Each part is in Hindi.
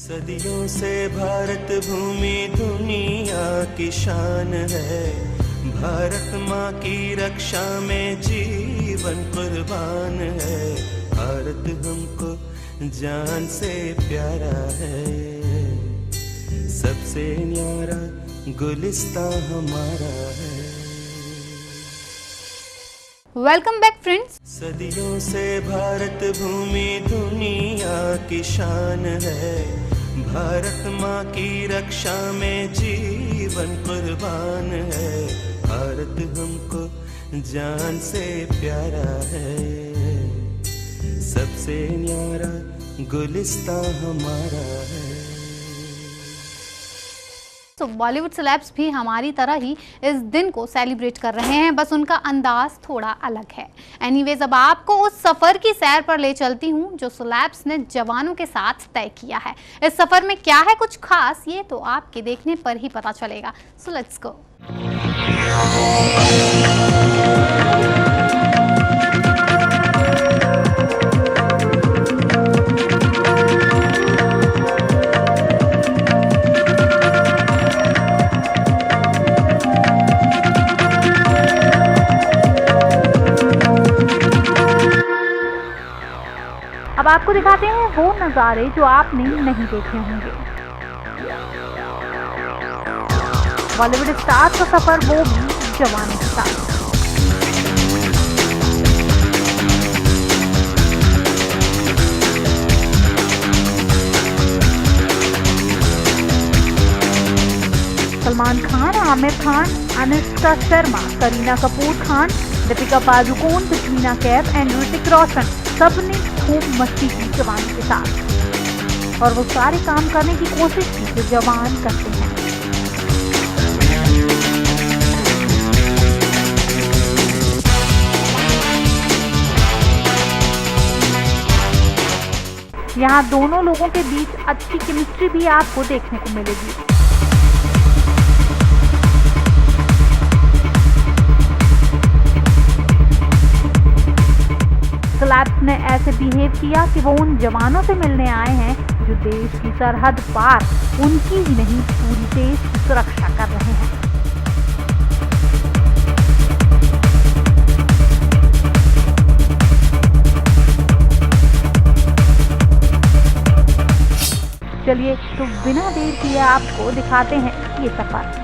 सदियों से भारत भूमि दुनिया की शान है। भारत माँ की रक्षा में जीवन कुर्बान है। भारत हमको जान से प्यारा है। सबसे न्यारा गुलिस्तां हमारा है। Welcome back friends. सदियों से भारत भूमि दुनिया की शान है। भारत माँ की रक्षा में जीवन कुर्बान है। भारत हमको जान से प्यारा है। सबसे न्यारा गुलिस्तां हमारा है। तो बॉलीवुड सेलेब्स भी हमारी तरह ही इस दिन को सेलिब्रेट कर रहे हैं, बस उनका अंदाज थोड़ा अलग है। एनीवेज, अब आपको उस सफ़र की सैर पर ले चलती हूँ जो सेलेब्स ने जवानों के साथ तय किया है। इस सफ़र में क्या है कुछ खास, ये तो आपके देखने पर ही पता चलेगा। So let's go. अब आपको दिखाते हैं वो नज़ारे जो आपने नहीं देखे होंगे। बॉलीवुड स्टार का सफर, वो भी जवानों के साथ। सलमान खान, आमिर खान, अनुष्का शर्मा, करीना कपूर खान, दीपिका पादुकोण, कटरीना कैफ एंड ऋतिक रोशन, सबने खूब मस्ती की जवानों के साथ। और वो सारे काम करने की कोशिश की जो जवान करते हैं। यहाँ दोनों लोगों के बीच अच्छी केमिस्ट्री भी आपको देखने को मिलेगी। सेलेब्स ने ऐसे बिहेव किया कि वो उन जवानों से मिलने आए हैं जो देश की सरहद पार उनकी ही नहीं पूरी देश की सुरक्षा कर रहे हैं। चलिए तो बिना देर किए आपको दिखाते हैं ये सफर।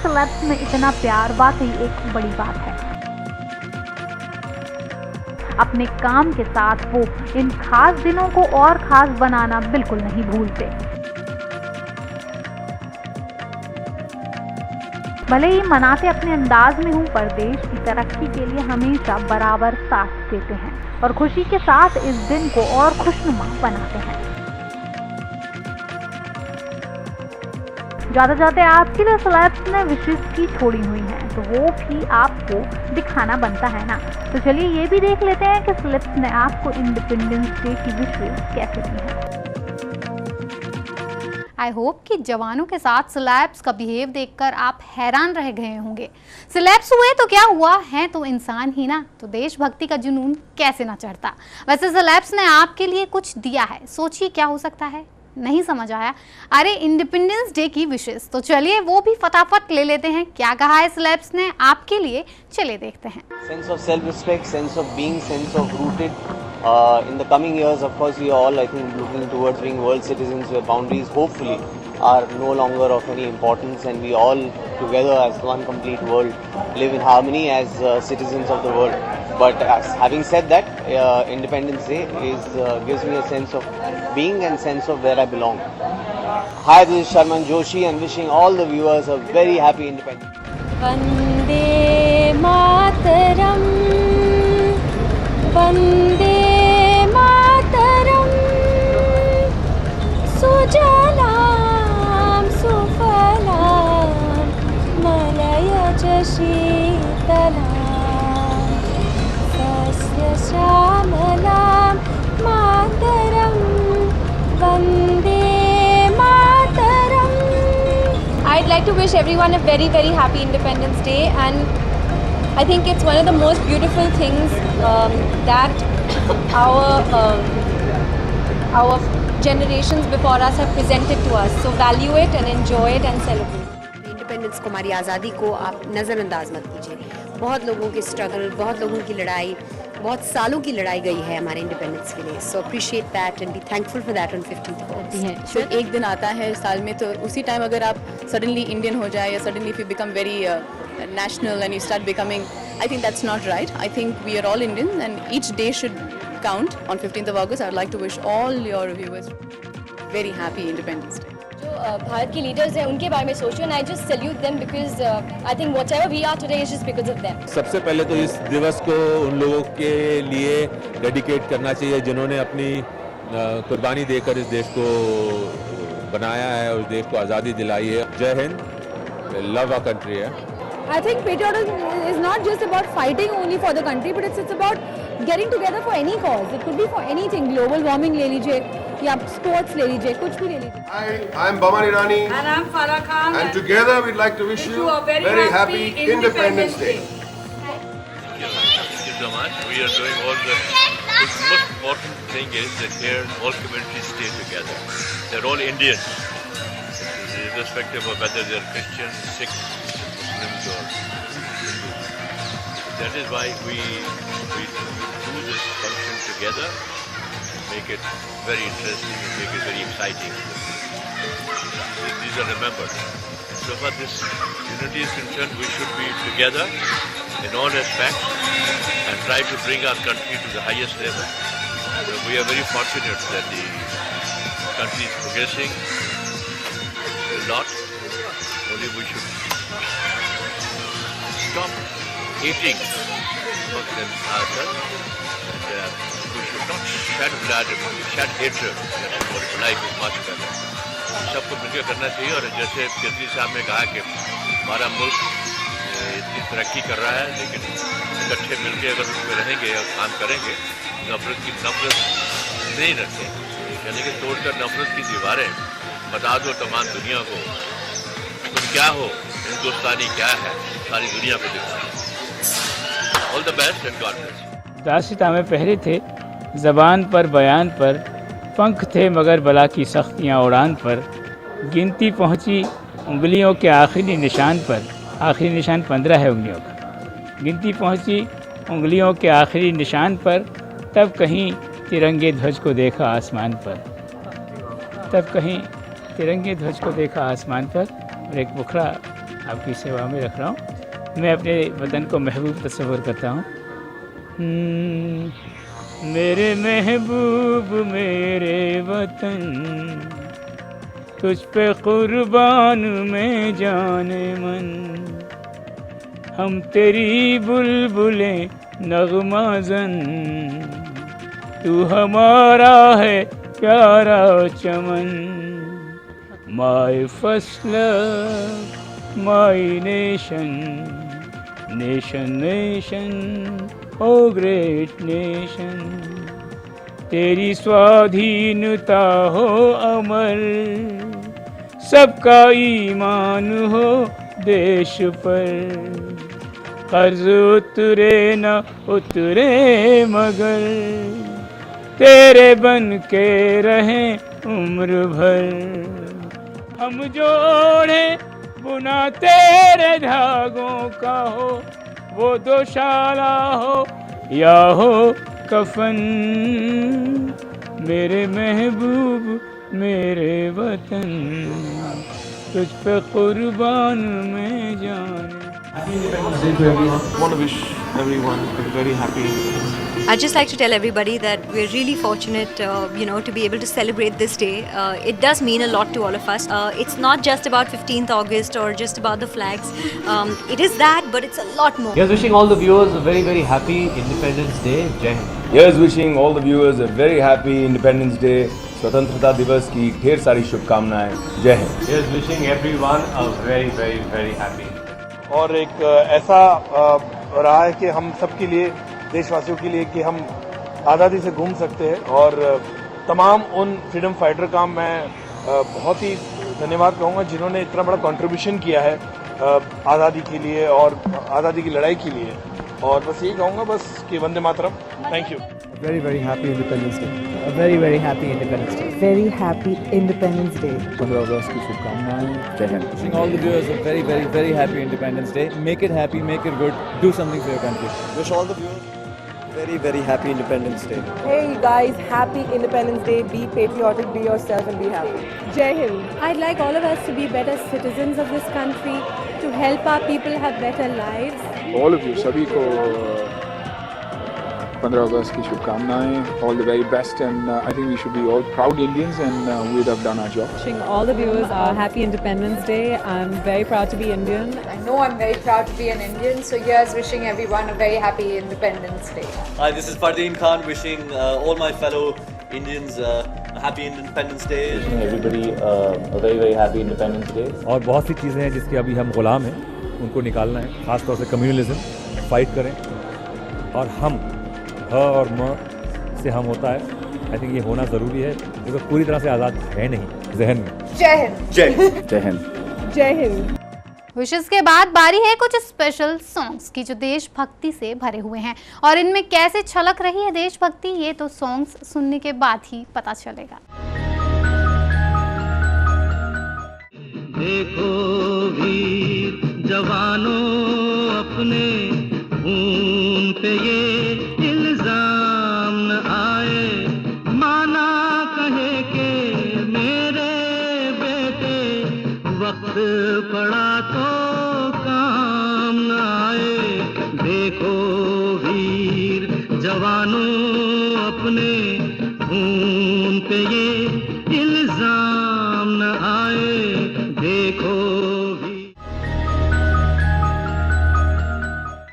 सेलेब्स में इतना प्यार वाकई एक बड़ी बात है। अपने काम के साथ वो इन खास दिनों को और खास बनाना बिल्कुल नहीं भूलते। भले ही मनाते अपने अंदाज में हूँ, पर देश की तरक्की के लिए हमेशा बराबर साथ देते हैं और खुशी के साथ इस दिन को और खुशनुमा बनाते हैं। जाते जाते आपके लिए सेलेब्स ने विशेष की छोड़ी हुई हैं, तो वो भी आपको दिखाना बनता है ना। तो चलिए ये भी देख लेते हैं कि सेलेब्स ने आपको इंडिपेंडेंस डे की विशेष कैसे दी है। आई होप कि जवानों के साथ सेलेब्स का बिहेव देखकर आप हैरान रह गए होंगे। सेलेब्स हुए तो क्या हुआ, हैं तो इंसान ही ना, तो देशभक्ति का जुनून कैसे ना चढ़ता। वैसे सेलेब्स ने आपके लिए कुछ दिया है, सोचिए क्या हो सकता है। नहीं समझ आया? अरे इंडिपेंडेंस डे की विशेष। तो चलिए वो भी फटाफट ले लेते हैं। क्या कहा है सेलेब्स ने आपके लिए, चलिए देखते हैं। Sense of self respect, sense of being, sense of rooted In the coming years, of course, we are all, I think, looking towards being world citizens where boundaries, hopefully, are no longer of any importance, and we all together as one complete world live in harmony as citizens of the world. But having said that, Independence Day gives me a sense of being and sense of where I belong. Hi, this is Sharman Joshi and wishing all the viewers a very happy Independence Day. Vande Mataram, Vande Mataram, Sujalam सुफलाम मलयज शीतलाम सस्य श्यामलाम मातरम Vande Mataram. I'd like to wish everyone a very, very happy Independence Day, and I think it's one of the most beautiful things that our generations before us have presented to us. So value it and enjoy it and celebrate. Independence को, हमारी आज़ादी को आप नज़रअंदाज मत कीजिए. बहुत लोगों की स्ट्रगल, बहुत लोगों की लड़ाई, बहुत सालों की लड़ाई गई है हमारे इंडिपेंडेंस के लिए. सो appreciate that and be thankful for that on 15th होती हैं. तो एक दिन आता है साल में, तो उसी टाइम अगर आप सडनली इंडियन हो जाए या suddenly if you become very national and you start becoming, I think that's not right. I think we are all Indians and each day should count. On 15th of August, I would like to wish all your viewers very happy Independence Day. जो भारत के लीडर्स हैं उनके बारे में सोचो, and I just salute them because I think whatever we are today is just because of them. सबसे पहले तो इस दिवस को उन लोगों के लिए डेडिकेट करना चाहिए जिन्होंने अपनी कुर्बानी देकर इस देश को बनाया है और इस देश को आज़ादी दिलाई है. जय हिंद. लव आवर कंट्री है. I think patriotism is not just about fighting only for the country, but it's about getting together for any cause. It could be for anything. Global warming ले लीजिए या sports ले लीजिए, कुछ भी ले लीजिए. Hi, I'm Baman Irani. And I'm Farah Khan. And together we'd like to wish you a very happy Independence Day. Thank you so much. We are doing all the most important thing is that here all communities stay together. They're all Indians, irrespective of whether they're Christians, Sikhs, Muslims or Hindus. That is why we do this function together, make it very interesting and make it very exciting. These are remembered. So far this unity is concerned, we should be together in all respects and try to bring our country to the highest level. So we are very fortunate that the country is progressing a lot. Only we should stop hating amongst ourselves, and we should not shed blood, shed hatred. Our life is much better. सबको मिलकर करना चाहिए. और जैसे केजरी साहब ने कहा कि हमारा मुल्क इतनी तरक्की कर रहा है, लेकिन इकट्ठे मिलकर अगर उसमें रहेंगे और काम करेंगे, नफरत नहीं रखेंगे, यानी कि तोड़कर नफरत की दीवारें बता दो तमाम दुनिया को तुम क्या हो, हिंदुस्तानी क्या है, सारी दुनिया को दिखाओ. All the best and God bless. दास्तां में पहरे थे ज़बान पर बयान पर, पंख थे मगर बला की सख्तियाँ उड़ान पर, गिनती पहुँची उंगलियों के आखिरी निशान पर. आखिरी निशान 15 है उंगलियों का. गिनती पहुँची उंगलियों के आखिरी निशान पर, तब कहीं तिरंगे ध्वज को देखा आसमान पर. तब कहीं तिरंगे ध्वज को देखा आसमान पर. और एक मुखड़ा आपकी सेवा में रख रहा हूँ. मैं अपने वतन को महबूब तस्वर करता हूँ. मेरे महबूब मेरे वतन, तुझ पे कुर्बान में जाने मन. हम तेरी बुलबुलें नगमाज़न, तू हमारा है प्यारा चमन. My first love, my nation, nation nation, o great nation. तेरी स्वाधीनता हो अमर, सबका ईमान हो देश पर. कर्ज उतरे न उतरे मगर, तेरे बन के रहें उम्र भर. हम जोड़े बुना तेरे धागों का हो, वो दोशाला हो या हो कफन, मेरे महबूब मेरे वतन, तुझ पे कुर्बान मैं जान। Want to wish everyone a very happy I'd just like to tell everybody that we're really fortunate, to be able to celebrate this day. It does mean a lot to all of us. It's not just about 15th August or just about the flags. It is that, but it's a lot more. Here's wishing all the viewers a very, very happy Independence Day. Jai Hind. Here's wishing all the viewers a very happy Independence Day. स्वतंत्रता दिवस की ढेर सारी शुभकामनाएं. जय Hind. Here's wishing everyone a very, very, very happy. और एक ऐसा रहा है कि हम सबके लिए, देशवासियों के लिए, कि हम आज़ादी से घूम सकते हैं, और तमाम उन फ्रीडम फाइटर का मैं बहुत ही धन्यवाद कहूँगा जिन्होंने इतना बड़ा कंट्रीब्यूशन किया है आज़ादी के लिए और आज़ादी की लड़ाई के लिए, और बस यही कहूँगा बस कि वंदे मातरम. Thank you. very very happy Independence Day. A very very happy Independence Day. Very happy Independence Day. 15 अगस्त की शुभकामनाएं. जय Hind. Wishing all the viewers a very very very happy Independence Day. Make it happy, make it good. Do something for your country. Wish all the viewers very very happy Independence Day. Hey guys, happy Independence Day. Be patriotic, be yourself and be happy. Jai Hind. I'd like all of us to be better citizens of this country, to help our people have better lives. All of you, सभी को 15 अगस्त की शुभकामनाएं. All the very best, and I think we should be all proud Indians, and we would have done our job. Wishing all the viewers a happy Independence Day. I'm very proud to be Indian. I know I'm very proud to be an Indian, so here's wishing everyone a very happy Independence Day. Hi, this is Fardeen Khan wishing all my fellow Indians a happy Independence Day. Wishing everybody a very very happy Independence Day. और बहुत सी चीज़ें हैं जिसके अभी हम गुलाम हैं, उनको निकालना है. खासतौर से कम्युनलिज्म फाइट करें, और हम ह और म से हम होता है. आई थिंक ये होना ज़रूरी है, क्योंकि पूरी तरह से आज़ाद है नहीं जहन में. Jai Hind. जय हिंद. जय हिंद. विशेष के बाद बारी है कुछ स्पेशल सॉन्ग्स की जो देशभक्ति से भरे हुए हैं, और इनमें कैसे छलक रही है देशभक्ति ये तो सॉन्ग्स सुनने के बाद ही पता चलेगा. देखो वीर जवानों अपने खून पे ये इल्जाम न आए, माना कहे के मेरे बेटे वक्त पड़ा तो काम न आए. देखो वीर जवानों अपने खून पे ये इल्जाम न आए. देखो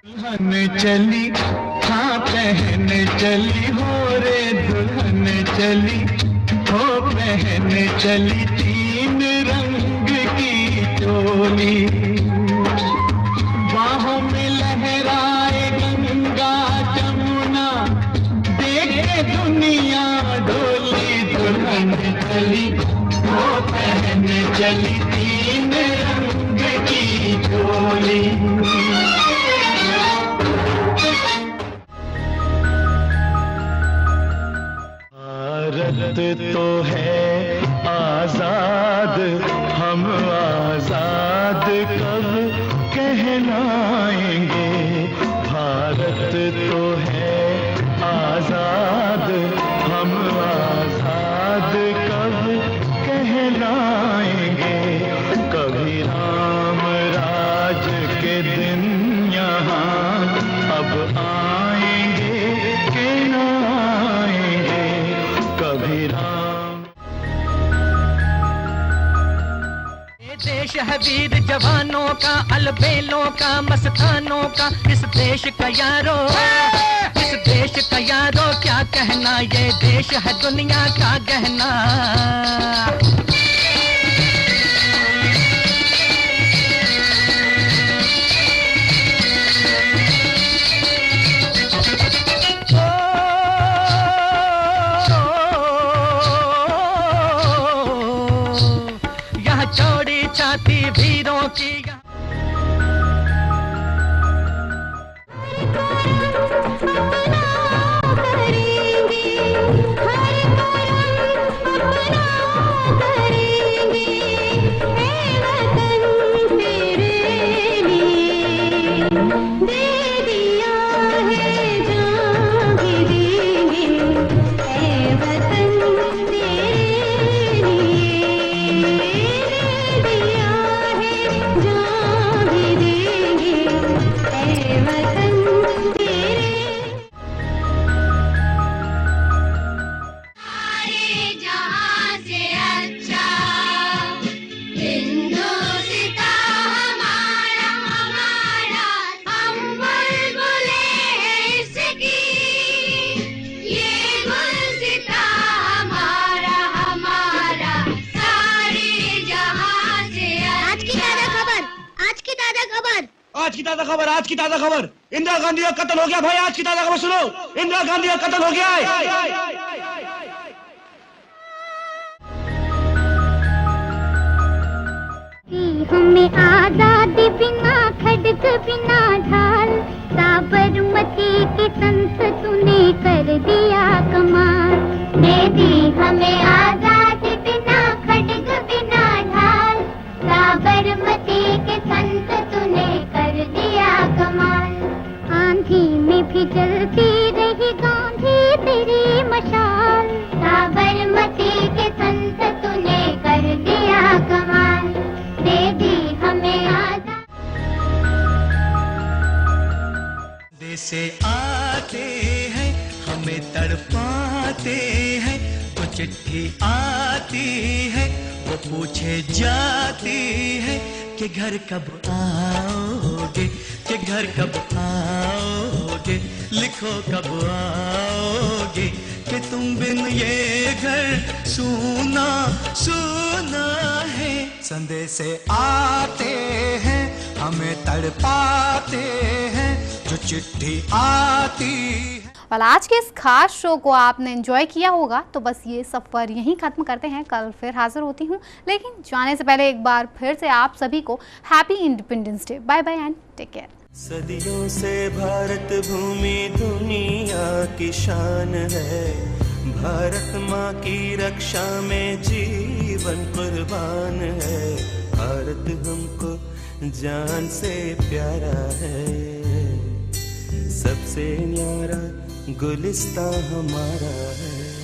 दुल्हन चली, हाँ पहन चली हो रे दुल्हन चली, हो पहन चली 3 रंग की चोली. बाहों में लहराए गंगा जमुना, देखे दुनिया डोली. दुल्हन चली, हो पहन चली 3 रंग की चोली. भारत तो है आजाद, हम आजाद कब कहलाएंगे. भारत तो है आजाद, हम आजाद कब कहलाएंगे. कभी राम राज के दिन यहाँ अब आएंगे कि ना आएंगे. कभी राम. ये देश है वीर जवानों का, अलबेलों का, मस्तानों का. इस देश का यारो, इस देश का यारो क्या कहना. ये देश है दुनिया का गहना. चौड़ी छाती वीरों की. दे दिया है जान भी ताजा खबर, आज की ताजा खबर, इंदिरा गांधी का कत्ल हो गया भाई। आज की ताजा खबर सुनो, इंदिरा गांधी का कत्ल हो गया है। हमें आजादी बिना खड्ग बिना ढाल, साबरमती के संत तूने कर दिया कमाल। दे दी हमें आजादी बिना खड्ग बिना ढाल, साबरमती के संत तूने कर दिया कमाल। आंधी में भी जलती रही गांधी तेरी मशाल, साबरमती के संत तूने कर दिया कमाल। दे दी हमें आजादी। देश से आते हैं हमें तड़पाते हैं, तो चिट्ठी आती है वो पूछे जाती है कि घर कब आओगे, कि घर कब आओगे, लिखो कब आओगे, कि तुम बिन ये घर सूना सूना है। संदेश आते हैं हमें तड़पाते हैं, जो चिट्ठी आती है। और आज के इस खास शो को आपने एंजॉय किया होगा, तो बस ये सफ़र यहीं ख़त्म करते हैं। कल फिर हाजिर होती हूँ, लेकिन जाने से पहले एक बार फिर से आप सभी को happy independence day. Bye bye and take care. सदियों से भारत भूमि दुनिया की शान है, भारत माँ की रक्षा में जीवन कुर्बान है। भारत हमको जान से प्यारा है, सबसे न्यारा गुलिस्तां हमारा है।